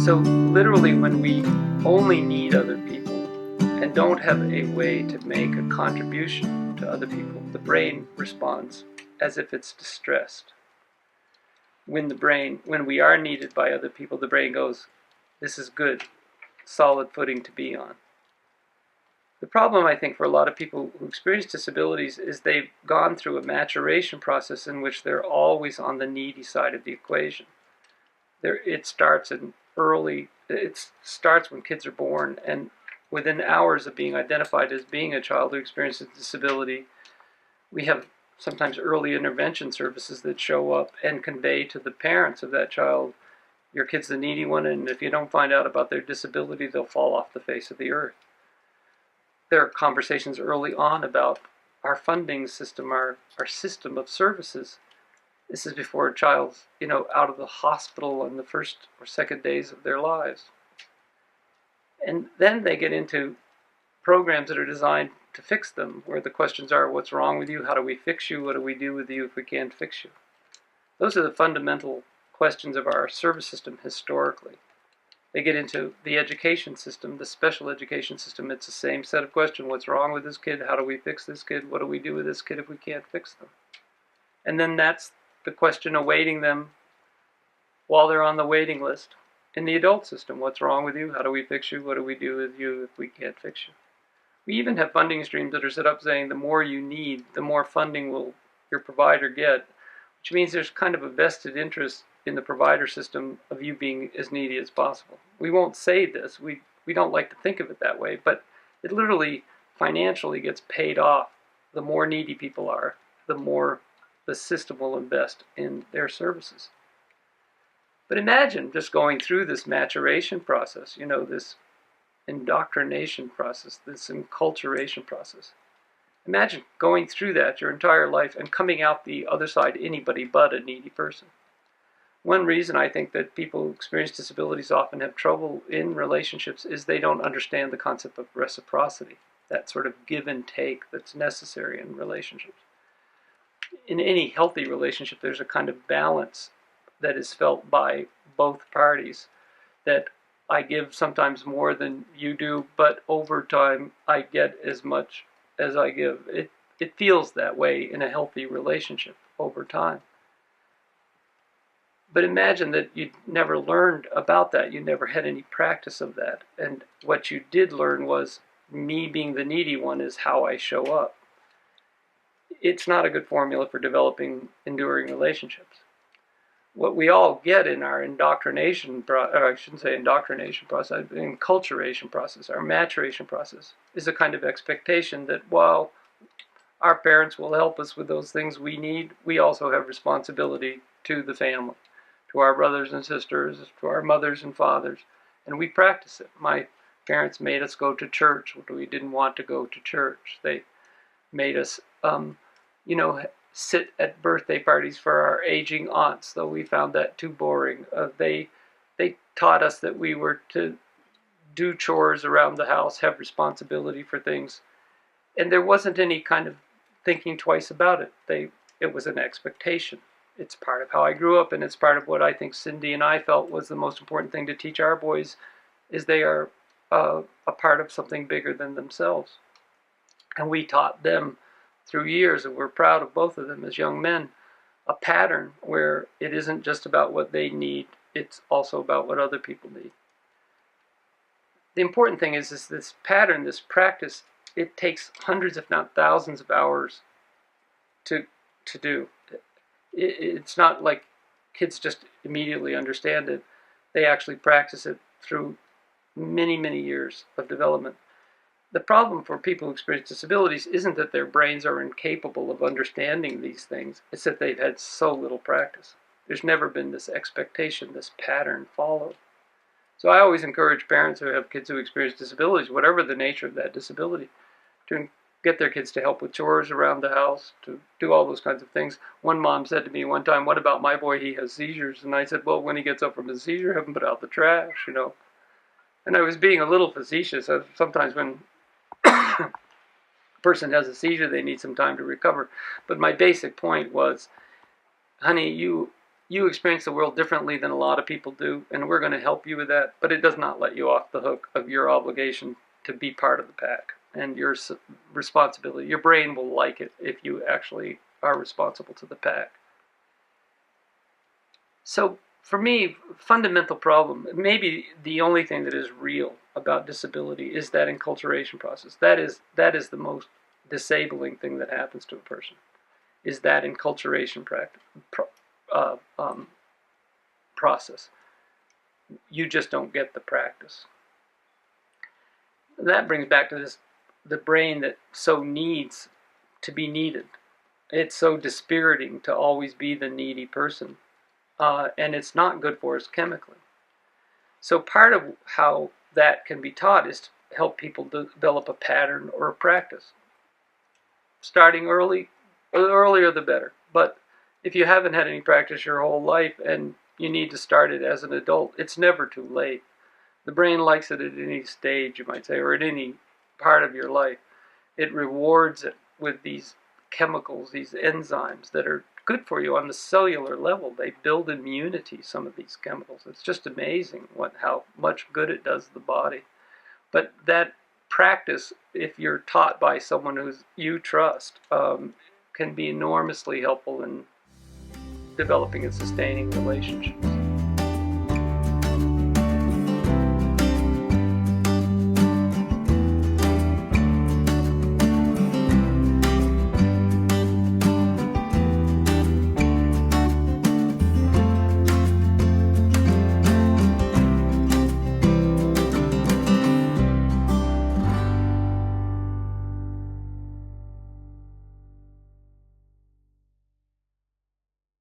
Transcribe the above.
So literally, when we only need other people and don't have a way to make a contribution to other people, the brain responds as if it's distressed. When we are needed by other people, the brain goes, this is good, solid footing to be on. The problem, I think, for a lot of people who experience disabilities is they've gone through a maturation process in which they're always on the needy side of the equation. It starts when kids are born, and within hours of being identified as being a child who experiences disability, we have sometimes early intervention services that show up and convey to the parents of that child, your kid's the needy one, and if you don't find out about their disability, they'll fall off the face of the earth. There are conversations early on about our funding system, our system of services. This is before a child's, out of the hospital in the first or second days of their lives. And then they get into programs that are designed to fix them, where the questions are, what's wrong with you? How do we fix you? What do we do with you if we can't fix you? Those are the fundamental questions of our service system historically. They get into the education system, the special education system. It's the same set of questions. What's wrong with this kid? How do we fix this kid? What do we do with this kid if we can't fix them? And then that's the question awaiting them while they're on the waiting list in the adult system. What's wrong with you? How do we fix you? What do we do with you if we can't fix you? We even have funding streams that are set up saying the more you need, the more funding will your provider get, which means there's kind of a vested interest in the provider system of you being as needy as possible. We won't say this, we don't like to think of it that way, but it literally financially gets paid off. The more needy people are, the more the system will invest in their services. But imagine just going through this maturation process, this indoctrination process, this enculturation process. Imagine going through that your entire life and coming out the other side anybody but a needy person. One reason I think that people who experience disabilities often have trouble in relationships is they don't understand the concept of reciprocity, that sort of give and take that's necessary in relationships. In any healthy relationship, there's a kind of balance that is felt by both parties, that I give sometimes more than you do, but over time I get as much as I give. It feels that way in a healthy relationship over time. But imagine that you never learned about that. You never had any practice of that. And what you did learn was me being the needy one is how I show up. It's not a good formula for developing enduring relationships. What we all get in our enculturation process, our maturation process, is a kind of expectation that while our parents will help us with those things we need, we also have responsibility to the family, to our brothers and sisters, to our mothers and fathers, and we practice it. My parents made us go to church when we didn't want to go to church. They made us, sit at birthday parties for our aging aunts, though we found that too boring. They taught us that we were to do chores around the house, have responsibility for things, and there wasn't any kind of thinking twice about it. It was an expectation. It's part of how I grew up, and it's part of what I think Cindy and I felt was the most important thing to teach our boys, is they are a part of something bigger than themselves. And we taught them through years, and we're proud of both of them as young men, a pattern where it isn't just about what they need, it's also about what other people need. The important thing is this pattern, this practice, it takes hundreds if not thousands of hours to do. It's not like kids just immediately understand it. They actually practice it through many, many years of development. The problem for people who experience disabilities isn't that their brains are incapable of understanding these things. It's that they've had so little practice. There's never been this expectation, this pattern followed. So I always encourage parents who have kids who experience disabilities, whatever the nature of that disability, to get their kids to help with chores around the house, to do all those kinds of things. One mom said to me one time, "What about my boy? He has seizures." And I said, "Well, when he gets up from his seizure, have him put out the trash, And I was being a little facetious. Sometimes when a person has a seizure, they need some time to recover. But my basic point was, honey, you you experience the world differently than a lot of people do, and we're going to help you with that, but it does not let you off the hook of your obligation to be part of the pack and your responsibility. Your brain will like it if you actually are responsible to the pack. So for me, fundamental problem, maybe the only thing that is real about disability is that enculturation process. That is the most disabling thing that happens to a person, is that enculturation process. You just don't get the practice. That brings back to the brain that so needs to be needed. It's so dispiriting to always be the needy person. And it's not good for us chemically. So part of how that can be taught is to help people develop a pattern or a practice. Starting early, the earlier the better. But if you haven't had any practice your whole life and you need to start it as an adult, it's never too late. The brain likes it at any stage, you might say, or at any part of your life. It rewards it with these chemicals, these enzymes that are good for you on the cellular level. They build immunity, some of these chemicals. It's just amazing how much good it does the body. But that practice, if you're taught by someone who you trust, can be enormously helpful in developing and sustaining relationships.